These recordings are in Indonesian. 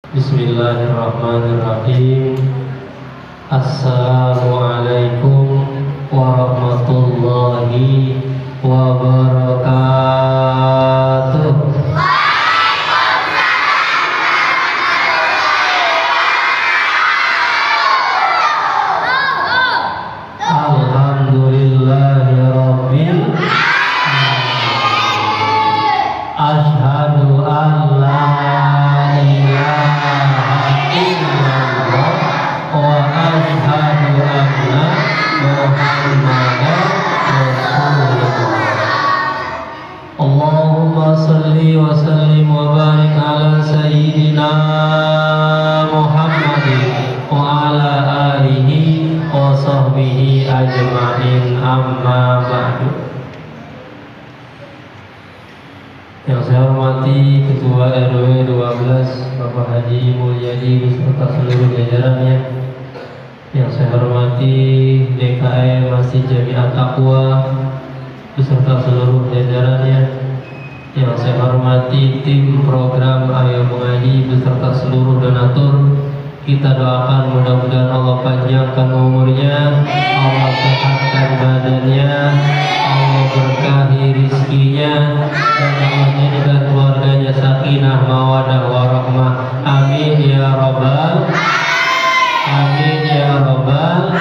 Bismillahirrahmanirrahim. Assalamualaikum warahmatullahi wabarakatuh. Alhamdulillahirabbil asyhadu an la ilaha illallah wa asyhadu anna Muhammadan Rasulullah. Allahumma salli wa sallim wa barik ala sayyidina Muhammadin wa ala alihi wa sahbihi ajma'in, amma ba'du. Yang saya hormati Ketua RW 12 Bapak Haji Mulyadi beserta seluruh jajarannya. Yang saya hormati DKM Masjid Jami'at Taqwa beserta seluruh jajarannya. Yang saya hormati tim program Ayo Mengaji beserta seluruh donatur. Kita doakan mudah-mudahan Allah panjangkan umurnya, Allah sehatkan badannya, Allah berkahi rizkinya, dan Allah jadikan keluarganya sakinah, mawadah, warahmah. Amin ya rabbal, amin ya rabbal.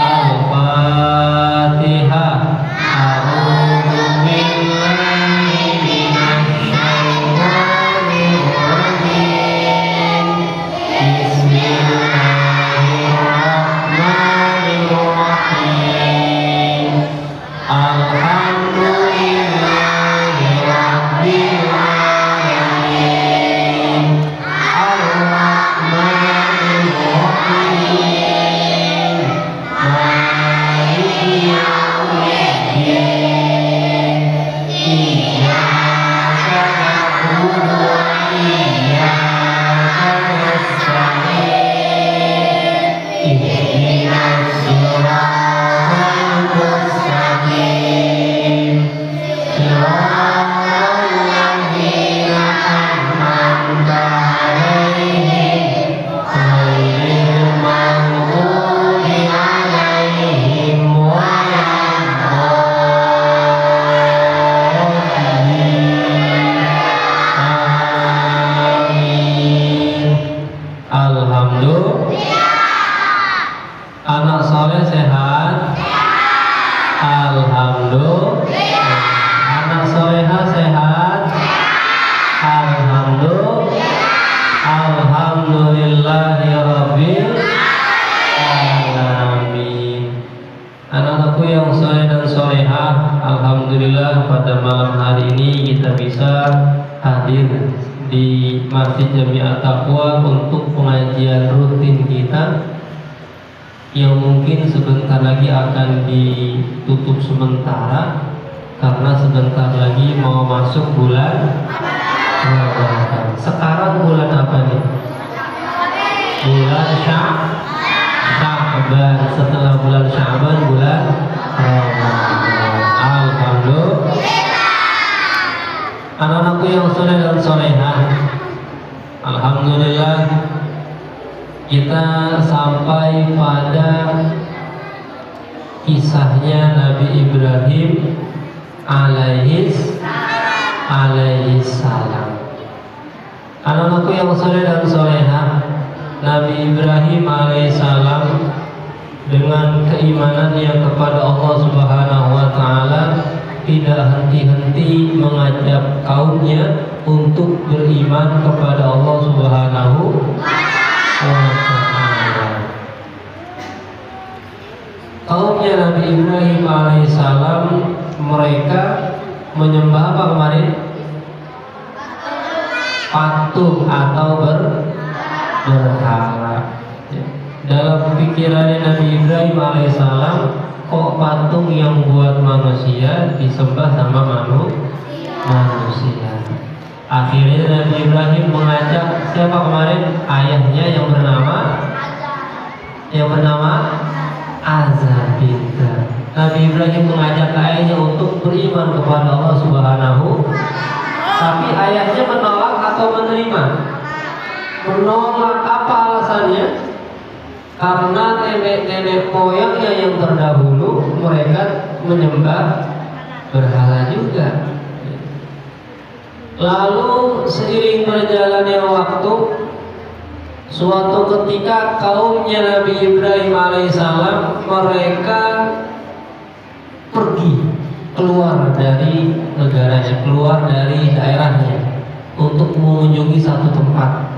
Al-Fatihah. A'udzu billahi minasy syaithanir rajim. Bismillahirrahmanirrahim. Alhamdulillahirabbil alamin. Ar-Rahmanir Rahim. Maliki yaumiddin. Iyyaka na'budu wa iyyaka nasta'in. Ihdinas siratal mustaqim. Siratal ladzina an'amta 'alaihim ghairil maghdubi 'alaihim waladdallin. Amin. Alhamdulillah. Anak soleh sehat. Alhamdulillah. Anak soleha sehat. Alhamdulillah. Alhamdulillahirabbil alamin. Anak-anakku yang soleh dan solehah, alhamdulillah pada malam hari ini kita bisa hadir di Masjid Jami'at Taqwa untuk pengajian rutin kita yang mungkin sebentar lagi akan ditutup sementara karena sebentar lagi mau masuk bulan Ramadan. Sekarang bulan apa nih? Bulan Sya'ban. Setelah bulan Sya'ban bulan Ramadan. Alhamdulillah. Anak-anakku yang soleh dan solehah, alhamdulillah kita sampai pada kisahnya Nabi Ibrahim alaihissalam. Anak-anakku yang soleh dan solehah, Nabi Ibrahim alaihissalam dengan keimanannya kepada Allah Subhanahu wa ta'ala tidak henti-henti mengajak kaumnya untuk beriman kepada Allah Subhanahu wa ta'ala. Kaumnya Nabi Ibrahim alaihissalam, mereka menyembah apa kemarin? Patung atau berhala. Dalam pikirannya Nabi Ibrahim alaihissalam, kok patung yang buat manusia disembah sama manusia. Akhirnya Nabi Ibrahim mengajak siapa kemarin? Ayahnya yang bernama Azar binta. Nabi Ibrahim mengajak ayahnya untuk beriman kepada Allah Subhanahu. Tapi ayahnya menolak atau menerima? Menolak apa alasannya? Karena nenek-nenek moyangnya yang terdahulu mereka menyembah berhala juga. Lalu seiring berjalannya waktu, suatu ketika kaumnya Nabi Ibrahim alaihissalam mereka pergi keluar dari negaranya, keluar dari daerahnya untuk mengunjungi satu tempat.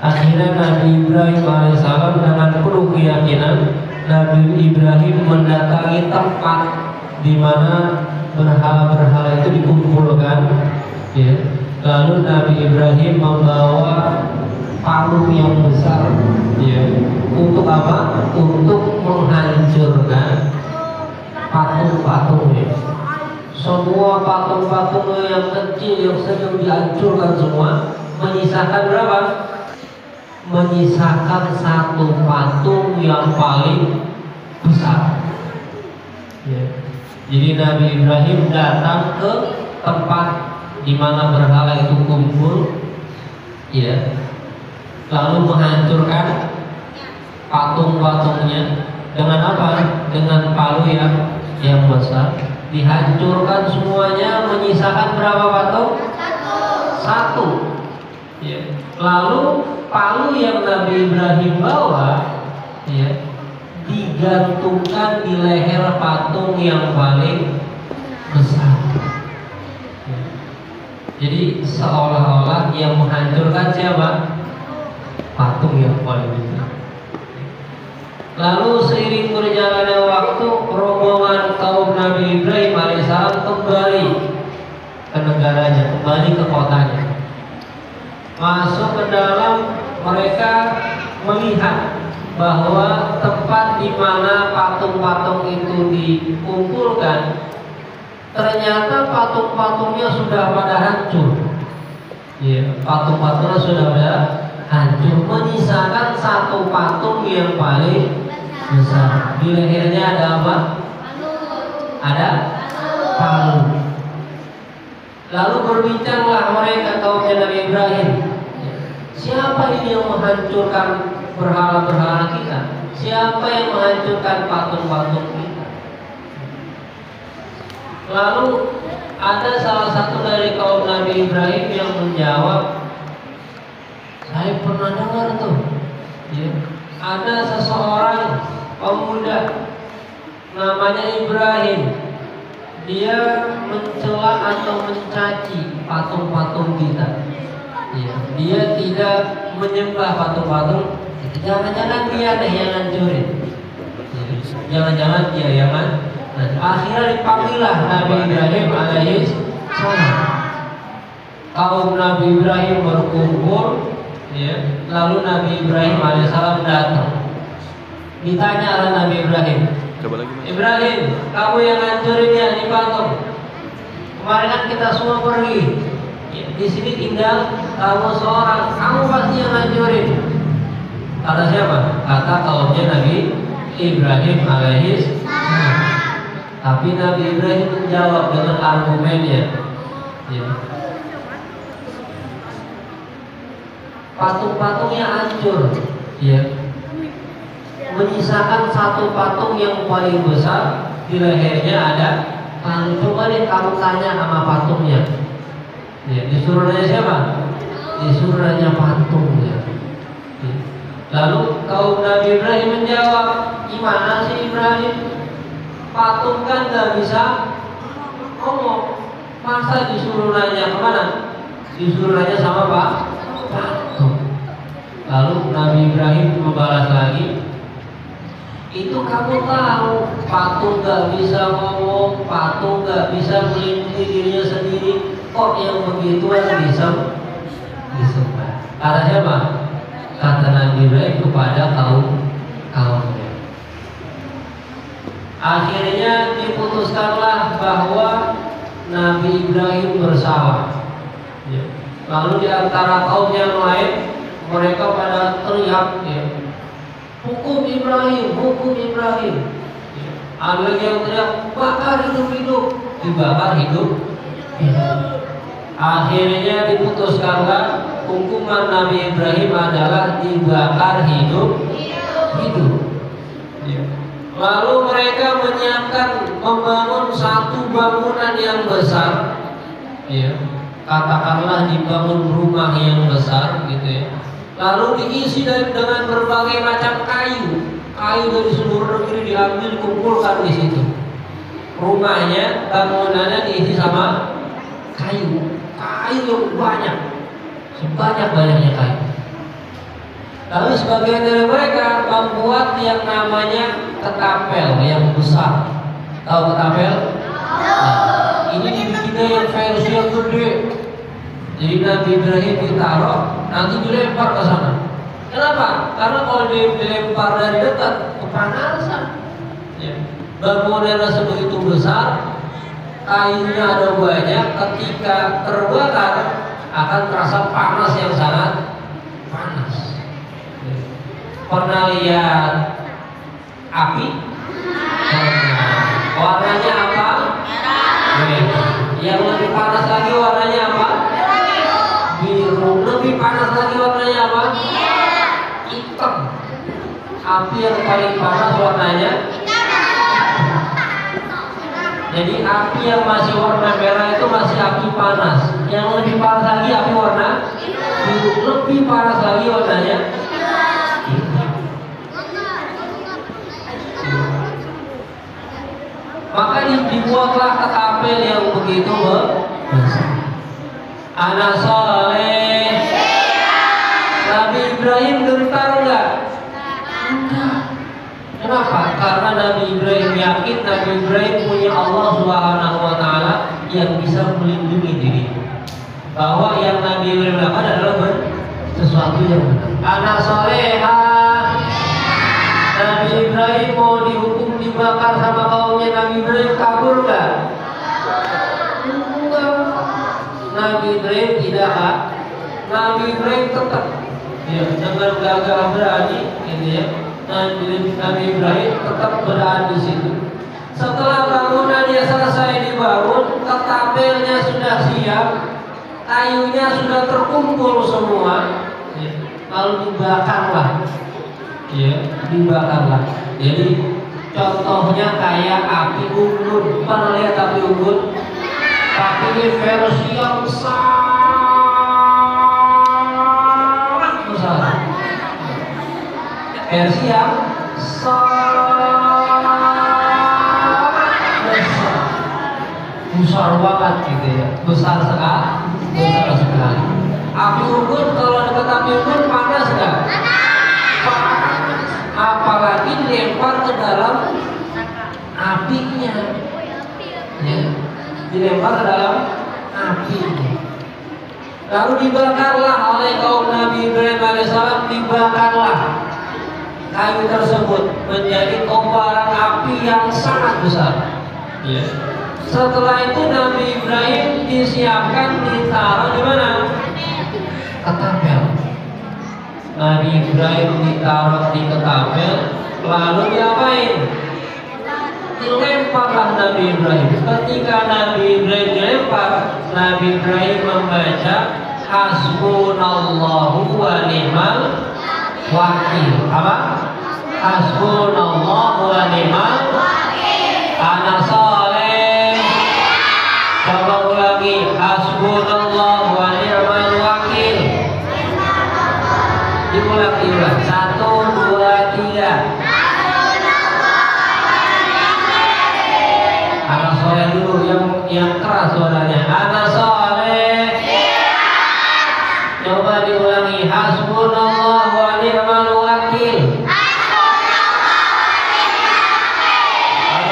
Akhirnya Nabi Ibrahim alaihissalam dengan penuh keyakinan Nabi Ibrahim mendatangi tempat di mana berhala-berhala itu dikumpulkan. Ya. Lalu Nabi Ibrahim membawa palu yang besar, ya. Untuk apa? Untuk menghancurkan patung-patungnya. Semua patung-patungnya yang kecil yang sedang dihancurkan semua. Menyisakan berapa? Menyisakan satu patung yang paling besar. Ya. Jadi Nabi Ibrahim datang ke tempat di mana berhala itu kumpul, ya, lalu menghancurkan patung-patungnya dengan apa? Dengan palu yang besar, dihancurkan semuanya, menyisakan berapa patung? Satu. Ya. Lalu palu yang Nabi Ibrahim bawa, ya, digantungkan di leher patung yang paling besar. Jadi seolah-olah yang menghancurkan siapa? Patung yang paling besar. Lalu seiring berjalannya waktu, rombongan kaum Nabi Ibrahim alaihissalam kembali ke negaranya, kembali ke kotanya. Masuk ke dalam, mereka melihat bahwa tempat di mana patung-patung itu dikumpulkan, ternyata patung-patungnya sudah pada hancur. Ya, patung-patungnya sudah pada hancur, menyisakan satu patung yang paling besar. Di lehernya ada apa? Ada palu. Lalu berbincanglah mereka kaumnya Nabi Ibrahim. Siapa ini yang menghancurkan berhala-berhala kita? Siapa yang menghancurkan patung-patung kita? Lalu ada salah satu dari kaum Nabi Ibrahim yang menjawab, saya pernah dengar tuh, ya, ada seseorang pemuda namanya Ibrahim. Dia mencela atau mencaci patung-patung kita. Ya, dia tidak menyembah patung-patung. Jangan-jangan dia deh yang hancurin. Jangan-jangan dia yang hancurin. Nah, akhirnya dipanggillah Nabi Ibrahim alaihissalam. Kaum Nabi Ibrahim berkumpul, ya. Lalu Nabi Ibrahim alaihissalam datang. Ditanya oleh Nabi Ibrahim, Ibrahim, kamu yang hancurin ya di patung. Kemarin kan kita semua pergi. Di sini tinggal kamu seorang. Kamu pasti yang hancurin. Kata siapa? Kata kaumnya Nabi Ibrahim alaihissalam. Tapi Nabi Ibrahim menjawab dengan argumennya, ya. Patung-patungnya hancur, ya. Menyisakan satu patung yang paling besar, di lehernya ada palu. Coba deh kamu tanya sama patungnya, ya. Disuruh nanya siapa? Disuruh nanya patungnya, ya. Lalu kaum Nabi Ibrahim menjawab, gimana sih Ibrahim? Patung kan gak bisa ngomong, masa disuruh nanya kemana? Disuruh nanya sama Pak patung. Lalu Nabi Ibrahim membalas lagi, itu kamu tahu patung gak bisa ngomong, patung gak bisa melindungi dirinya sendiri, kok yang begituan bisa disembah? Kata siapa? Kata Nabi Ibrahim kepada kaumnya. Akhirnya diputuskanlah bahwa Nabi Ibrahim bersalah. Ya. Lalu di antara kaum yang lain mereka pada teriak, ya, hukum Ibrahim, hukum Ibrahim. Ya. Ada yang teriak, bakar hidup-hidup, dibakar hidup. Ya. Akhirnya diputuskanlah hukuman Nabi Ibrahim adalah dibakar hidup. Ya. Lalu mereka menyiapkan membangun satu bangunan yang besar, ya. Katakanlah dibangun rumah yang besar, gitu ya. Lalu diisi dengan berbagai macam kayu dari seluruh negeri diambil, dikumpulkan di situ. Rumahnya, bangunannya diisi sama kayu yang banyak, sebanyak-banyaknya kayu. Lalu sebagian dari mereka membuat yang namanya ketapel yang besar. Tahu ketapel? Nah, ini dibikinnya yang versi yang gede. Jadi Nabi Ibrahim ditaruh, nanti dilempar ke sana. Kenapa? Karena kalau dilempar dari dekat kepanasan. Ya. Bangunannya sebegitu besar, kayunya ada banyak, ketika terbakar akan terasa panas yang sangat panas. Pernah lihat api? Warnanya apa? Merah. Yang lebih panas lagi warnanya apa? Biru. Lebih panas lagi warnanya apa? Hitam. Api yang paling panas warnanya jadi api yang masih warna merah itu masih api panas. Yang lebih panas lagi api warna biru. Lebih panas lagi warnanya hitam. Maka dibuatlah ketapel yang begitu besar. Anak soleh. Nabi Ibrahim gentar enggak? Enggak. Kenapa? Karena Nabi Ibrahim yakin Nabi Ibrahim punya Allah Subhanahu wa Ta'ala yang bisa melindungi dirinya. Bahwa yang Nabi Ibrahim lakukan adalah sesuatu yang benar. Anak soleha. Nabi Ibrahim mau dihukum dibakar sama kaumnya, Nabi Ibrahim kabur nggak? Nabi Ibrahim tidak. Nabi Ibrahim tetap ya, dengan gagah berani, gitu ya. Nabi Ibrahim tetap berada di situ. Setelah bangunannya selesai dibangun, ketapelnya sudah siap, kayunya sudah terkumpul semua, ya. Lalu dibakarlah, ya, dibakarlah. Jadi contohnya kayak api unggun. Pernah lihat api unggun? Tapi ini versi yang sangat besar. Versi yang sangat besar banget gitu ya, besar sekali. Api unggun, kalau dekat api unggun panas nggak? Panas. Apalagi dilempar ke dalam apinya, ya, dilempar ke dalam apinya. Lalu dibakarlah oleh kaum Nabi Ibrahim alaihissalam, dibakarlah kayu tersebut menjadi kobaran api yang sangat besar. Ya. Setelah itu Nabi Ibrahim disiapkan ditaruh di mana? Ketapel. Nabi Ibrahim ditaruh di ketapel, lalu diapain? Dilemparlah Nabi Ibrahim. Ketika Nabi Ibrahim dilempar, Nabi Ibrahim membaca Hasbunallahu wa ni'mal wakil. Apa? Hasbunallahu wa ni'mal wakil. Anak soleh. Coba ulangi. Hasbunallahu wa ni'mal wakil. Diulang. 1, 2, 3. Anak soleh dulu yang keras suaranya. Anak soleh. Coba diulangi. Hasbunallah wa ni'mal wakil.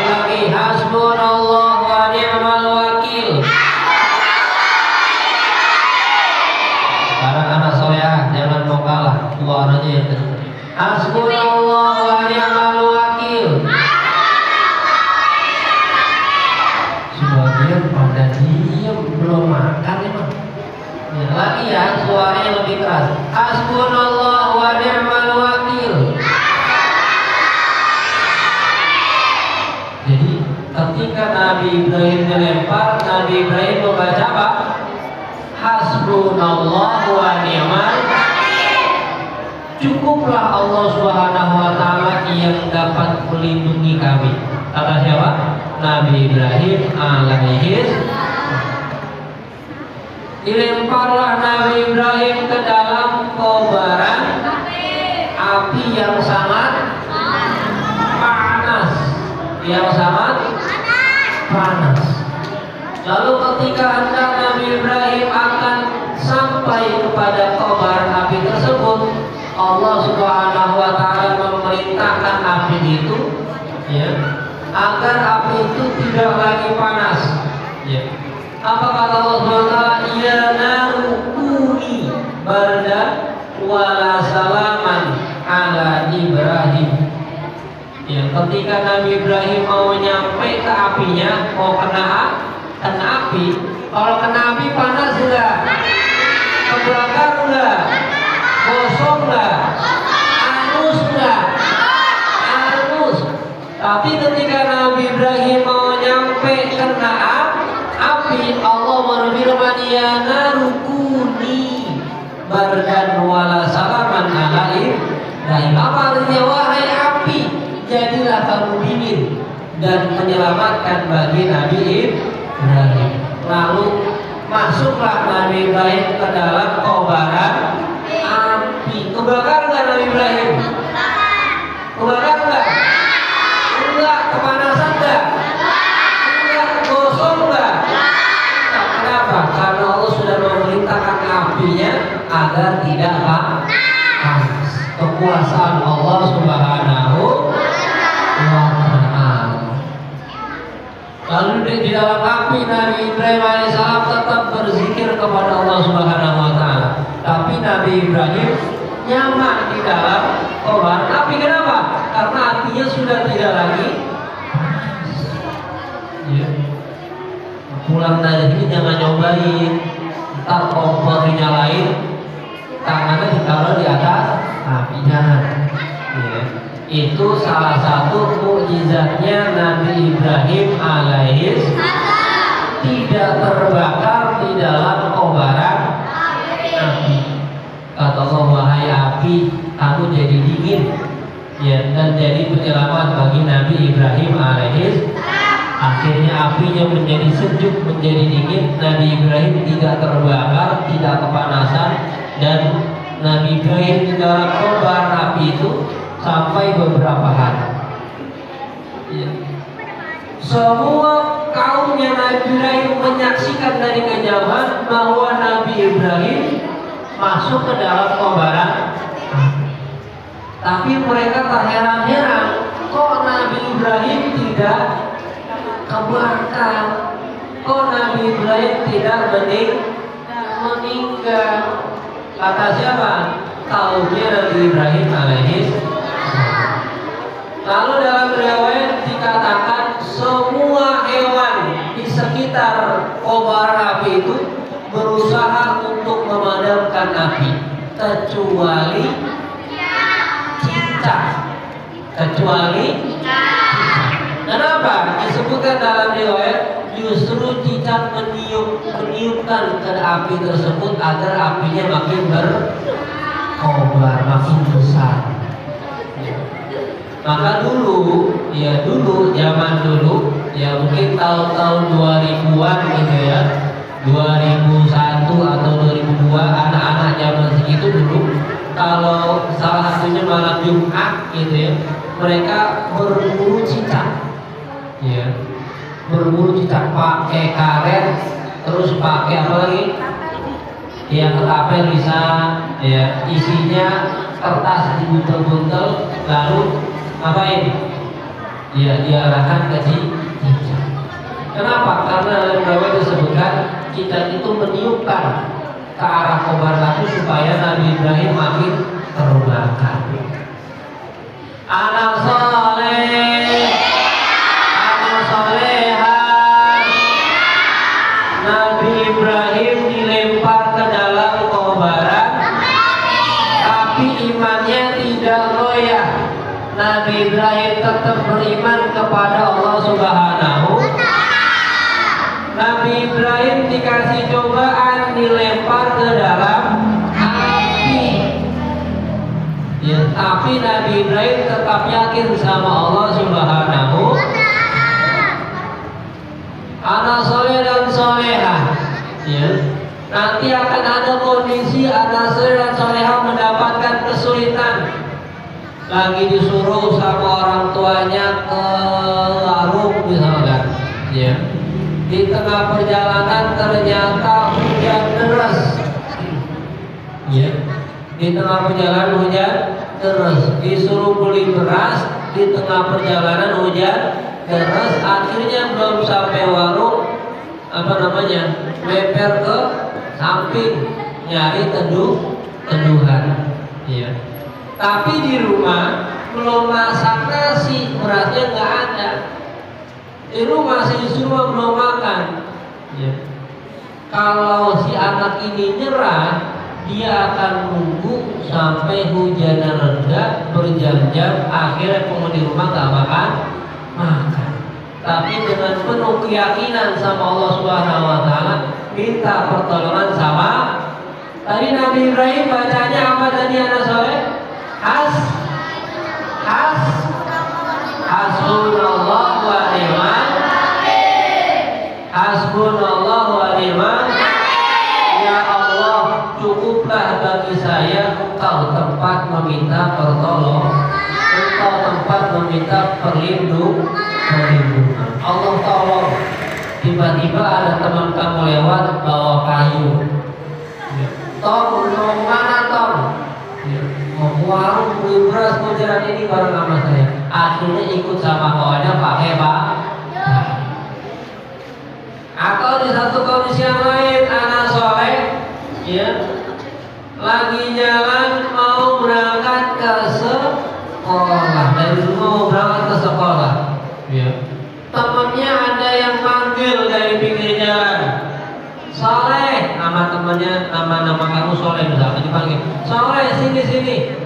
Lagi. Hasbunallah wa ni'mal wakil. Sekarang anak soleh, jangan mau kalah, suaranya yang terus. Hasbunallah wa ni'mal wakil. Sebagian pada diam, belum makan emang. Ya, lagi ya, suaranya lebih keras. Hasbunallah wa ni'mal wakil. Jadi ketika Nabi Ibrahim dilempar, Nabi Ibrahim membaca apa? Hasbunallah Hasbunallahu wa ni'mal. Cukuplah Allah Subhanahu wa taala yang dapat melindungi kami. Kata siapa? Nabi Ibrahim alaihi. Dilemparlah Nabi Ibrahim ke dalam kobaran api yang sangat panas, panas. Lalu ketika hendak Nabi Ibrahim akan sampai kepada kobaran api tersebut, Allah Subhanahu wa taala memerintahkan api itu, ya, agar api itu tidak lagi panas, ya. Apa kata Allah Subhanahu wa taala? Ya naru kuni bardan wala salaman ala Ibrahim. Ya, ketika Nabi Ibrahim mau nyampe ke apinya, mau kena api, kalau kena api panas enggak? Kebakar enggak? Gosong enggak? Anus enggak? Anus. Tapi ketika Nabi Ibrahim mau nyampe kena api, Allah berfirman ya narukuni bardan wala salaman ala Ibrahim. Apa artinya? Wahai api, jadilah kamu dingin dan menyelamatkan bagi Nabi Ibrahim. Lalu masuklah Nabi Ibrahim ke dalam kobaran api. Kebakar nggak Nabi Ibrahim? Kebakar nggak? Enggak. Kepanasan nggak? Enggak. Gosong nggak? Kenapa? Karena Allah sudah memerintahkan apinya agar tidak panas. Kekuasaan Allah Subhanahu wa ta'ala. Lalu di dalam api Nabi Ibrahim alaihissalam tetap berzikir kepada Allah Subhanahu wa ta'ala. Tapi Nabi Ibrahim nyaman di dalam kobaran api. Kenapa? Karena apinya sudah tidak lagi. Ya. Pulang dari sini jangan nyobain. Ntar kompor dinyalain, tangannya ditaruh di atas api, jangan. Ya. Itu salah satu mukjizatnya Nabi Ibrahim alaihi tidak terbakar di dalam kobaran api. Kata Allah, wahai api, kamu jadi dingin, ya, dan jadi penyelamat bagi Nabi Ibrahim alaihi. Akhirnya apinya menjadi sejuk, menjadi dingin. Nabi Ibrahim tidak terbakar, tidak kepanasan, dan Nabi Ibrahim di dalam kobaran api itu sampai beberapa hari. Ya. Semua kaumnya Nabi Ibrahim menyaksikan dari kejauhan bahwa Nabi Ibrahim masuk ke dalam kobaran api. Tapi mereka terheran-heran, kok Nabi Ibrahim tidak kebakar, kok Nabi Ibrahim tidak meninggal. Kata siapa? Kaumnya Nabi Ibrahim alaihi. Lalu dalam riwayat dikatakan semua hewan di sekitar kobaran api itu berusaha untuk memadamkan api kecuali cicak. Kenapa? Disebutkan dalam riwayat justru cicak meniupkan ke api tersebut agar apinya makin berkobar, makin besar. Maka dulu zaman dulu, ya mungkin tahun-tahun 2000-an gitu ya, 2001 atau 2002, anak-anak zaman segitu dulu, kalau salah satunya malam Jumat gitu ya, mereka berburu cicak, ya, berburu cicak pakai karet, terus pakai apa lagi? Ya, ketapel bisa, ya, isinya kertas dibuntel-buntel, lalu ngapain? Ya, diarahkan ke cicak. Kenapa? Karena dalam riwayat disebutkan cicak itu meniupkan ke arah kobaran api supaya Nabi Ibrahim makin terbakar. Anak soleh, anak soleha, Nabi Ibrahim dilempar ke dalam kobaran tapi imannya tidak goyah. Nabi Ibrahim tetap beriman kepada Allah Subhanahu. Nabi Ibrahim dikasih cobaan, dilempar ke dalam api. Ya, tapi Nabi Ibrahim tetap yakin sama Allah Subhanahu. Anak soleh dan solehah. Ya. Nanti akan ada kondisi anak soleh dan solehah mendapatkan kesulitan. Lagi disuruh sama orang tuanya ke warung misalkan. Ya. Di tengah perjalanan ternyata hujan deras. Ya. Di tengah perjalanan hujan deras, disuruh beli beras, di tengah perjalanan hujan deras, akhirnya belum sampai warung, leper ke samping nyari teduhan. Ya. Tapi di rumah belum masak nasi, berasnya nggak ada. Di rumah disuruh belum makan. Ya. Kalau si anak ini nyerah, dia akan nunggu sampai hujan reda berjam-jam, akhirnya penghuni rumah gak makan. Tapi dengan penuh keyakinan sama Allah Subhanahu wa Ta'ala, minta pertolongan sama. Tadi Nabi Ibrahim bacanya apa tadi anak soleh? Hasbunallah wa ni'mal Hasbunallah wa ni'mal. Ya Allah, cukuplah bagi saya Engkau tempat meminta pertolongan, Engkau tempat meminta perlindungan. Allah tolong. Tiba-tiba ada teman kamu lewat bawa kayu. Tom, mau mana Tom? Mau ke warung beli beras, mau jalan ini bareng sama saya. Akhirnya ikut sama kawannya pakai Pak. Atau di satu kondisi yang lain, anak soleh, ya, lagi jalan mau berangkat ke sekolah, dari rumah mau berangkat ke sekolah, ya. Temannya ada yang manggil dari pinggir jalan, Soleh, nama temannya, nama kamu Soleh misalnya dipanggil, Soleh sini.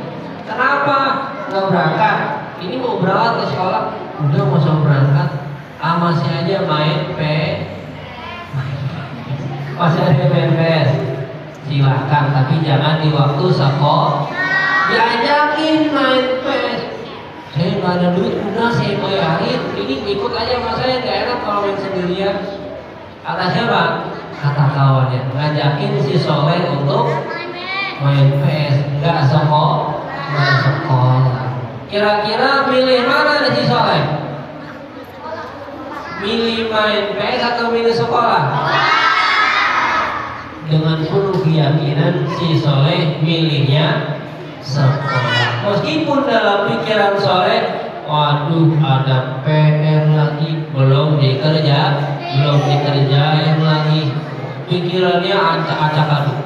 Kenapa nggak berangkat? Ini mau berangkat ke sekolah, udah mau berangkat, masih aja masih ada main PS. Silakan, tapi jangan di waktu sekolah. Diajakin main PS. Saya nggak ada duit, udah saya bayarin. Ini ikut aja sama saya, nggak enak kalau main sendirian. Kata siapa? Kata kawannya. Ngajakin si Soleh untuk main PS, nggak sekolah. Kira-kira milih mana si Soleh? Milih main PS atau milih sekolah? Dengan penuh keyakinan si Soleh milihnya sekolah. Meskipun dalam pikiran Soleh, waduh ada PR lagi, belum dikerjain lagi. Pikirannya acak-acakan.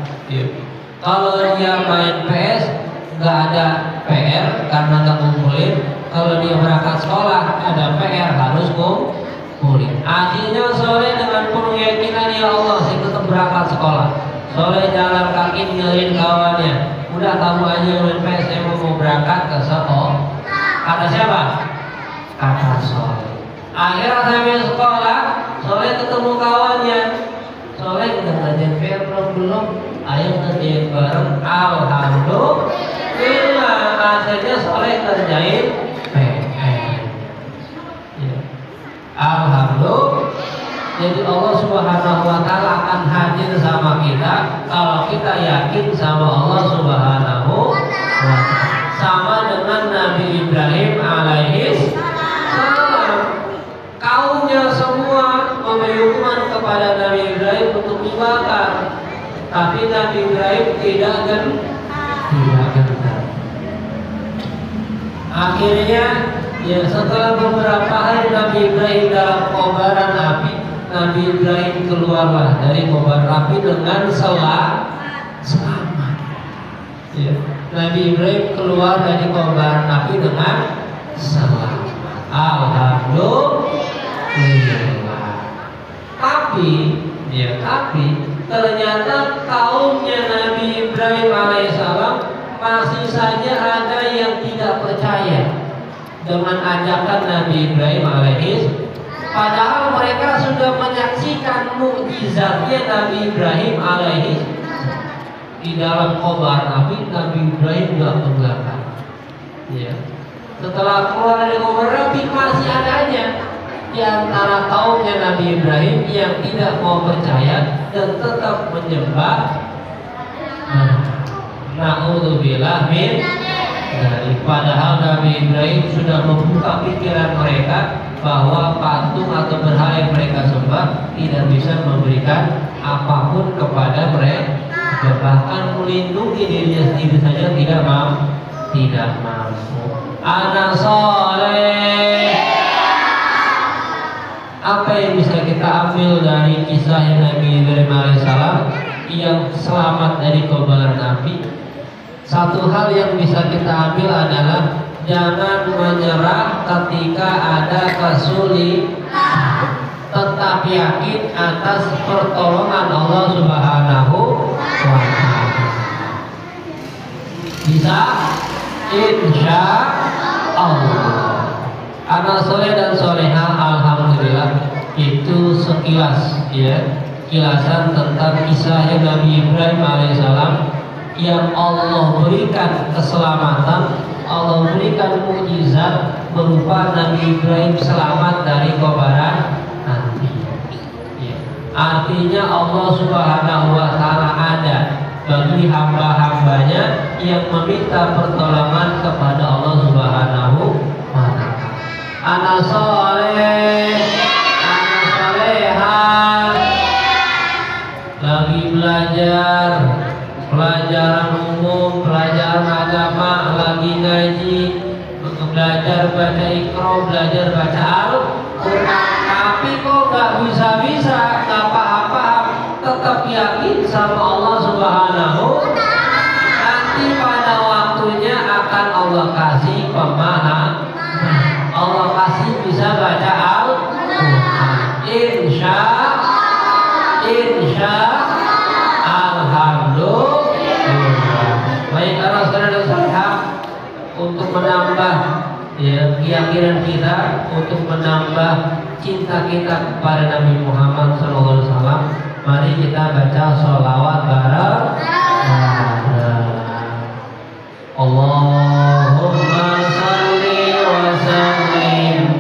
Kalau dia main PS nggak ada PR karena nggak ngumpulin. Kalau dia berangkat sekolah ada PR harus ngumpulin. Akhirnya Soleh dengan penuh keyakinan, ya Allah saya tetap berangkat sekolah. Soleh jalan kaki ninggalin kawannya. Udah kamu aja main PS, saya mau berangkat ke sekolah. Kata siapa? Kata Soleh. Akhirnya sampai sekolah, Soleh ketemu kawannya. Soleh udah ngajarin PR belum? Ayo ngerjain bareng. Alhamdulillah, akhirnya Soleh ngerjain PR. Alhamdulillah. Jadi Allah Subhanahu wa Ta'ala akan hadir sama kita kalau kita yakin sama Allah Subhanahu wa Ta'ala. Sama dengan Nabi Ibrahim alaihi salam. Kaumnya semua memberi hukuman kepada Nabi Ibrahim untuk dibakar, tapi Nabi Ibrahim tidak gentar. Akhirnya, ya setelah beberapa hari Nabi Ibrahim dalam kobaran api, Nabi Ibrahim keluarlah dari kobaran api dengan selamat. Ya. Nabi Ibrahim keluar dari kobaran api dengan selamat. Alhamdulillah. Tapi ternyata kaumnya Nabi Ibrahim alaihissalam masih saja ada yang tidak percaya dengan ajakan Nabi Ibrahim alaihissalam. Padahal mereka sudah menyaksikan mukjizatnya Nabi Ibrahim alaihi di dalam kobar api. Nabi Ibrahim gak keberatan. Ya. Setelah keluar dari kobar api masih ada aja di antara kaumnya Nabi Ibrahim yang tidak mau percaya dan tetap menyembah. Na'udzubillah min dari padahal Nabi Ibrahim sudah membuka pikiran mereka bahwa patung atau berhala yang mereka sembah tidak bisa memberikan apapun kepada mereka, bahkan melindungi dirinya sendiri saja tidak mampu. Anak soleh. Apa yang bisa kita ambil dari kisah Nabi Ibrahim alaihissalam yang selamat dari kobaran api? Satu hal yang bisa kita ambil adalah jangan menyerah ketika ada kesulitan. Tetap yakin atas pertolongan Allah Subhanahu wa Ta'ala. Bisa? Insya Allah. Anak soleh dan soleha, alhamdulillah, itu sekilas ya, kilasan tentang kisah Nabi Ibrahim alaihissalam yang Allah berikan keselamatan, Allah berikan mukjizat berupa Nabi Ibrahim selamat dari kobaran api. Ya. Artinya Allah Subhanahu wa Ta'ala ada bagi hamba-hambanya yang meminta pertolongan kepada Allah Subhanahu wa Ta'ala. Anak soleh, anak soleha, lagi belajar pelajaran umum, pelajaran agama, lagi ngaji, belajar baca Iqra, belajar baca Al-Quran, tapi kok gak bisa-bisa, gak paham-paham, tetap yakin sama Allah Subhanahu. Nanti pada waktunya akan Allah kasih pemahaman, Allah kasih bisa baca Al-Quran. Insya alhamdulillah. Baik, karena saudara salihah, untuk menambah ya, keyakinan kita, untuk menambah cinta kita kepada Nabi Muhammad SAW, mari kita baca sholawat bareng. Allahumma salli wa sallim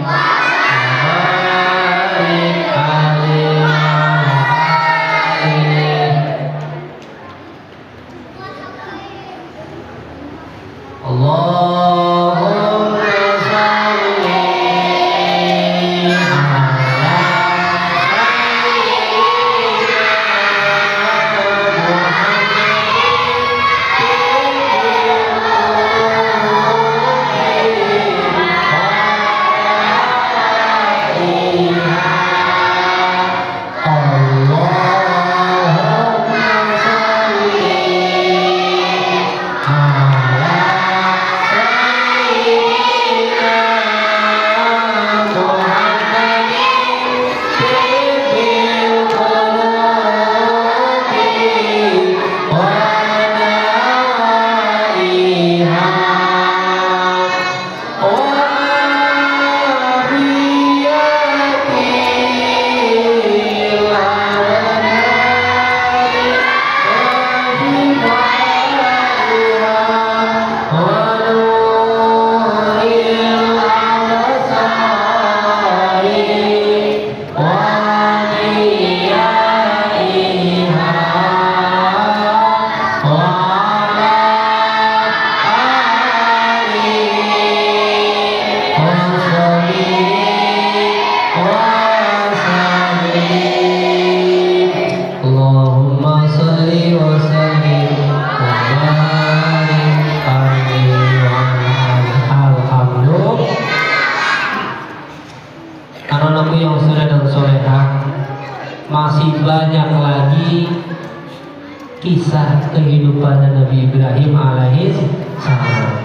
kisah kehidupan Nabi Ibrahim alaihissalam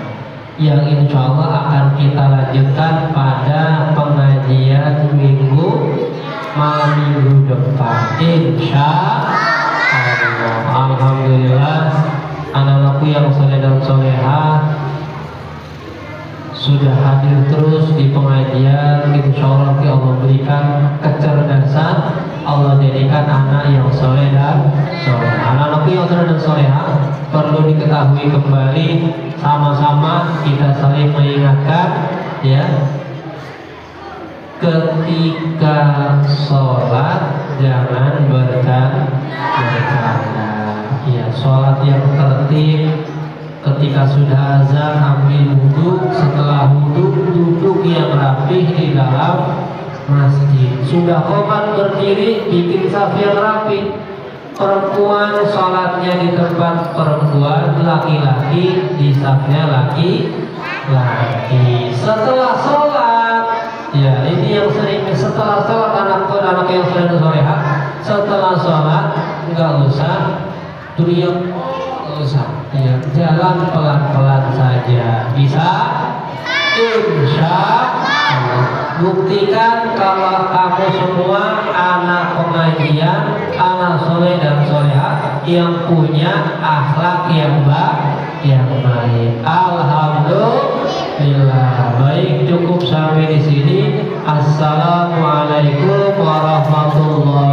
yang insya Allah akan kita lanjutkan pada pengajian malam minggu depan insya Allah. Alhamdulillah, anak-anakku yang soleh dan soleha sudah hadir terus di pengajian, insya Allah Allah berikan kecerdasan, Allah jadikan anak yang soleh dan soleh. Anak-anak yang soleh dan soleha perlu diketahui kembali, sama-sama kita saling mengingatkan ya. Ketika sholat jangan bercanda. Ya, sholat yang tertib. Ketika sudah azan ambil wudhu, setelah wudhu duduk yang rapih di dalam masjid. Sudah qomat berdiri, bikin saf yang rapi. Perempuan sholatnya di tempat perempuan, laki-laki di safnya laki-laki. Setelah sholat, ya ini yang sering setelah sholat anak yang sudah soleha, setelah sholat nggak usah teriak, nggak usah, ya jalan pelan-pelan saja, bisa. Insya Allah. Buktikan kalau kamu semua anak pengajian, anak soleh dan soleha yang punya akhlak yang baik. Alhamdulillah. Baik, cukup sampai di sini. Assalamualaikum warahmatullahi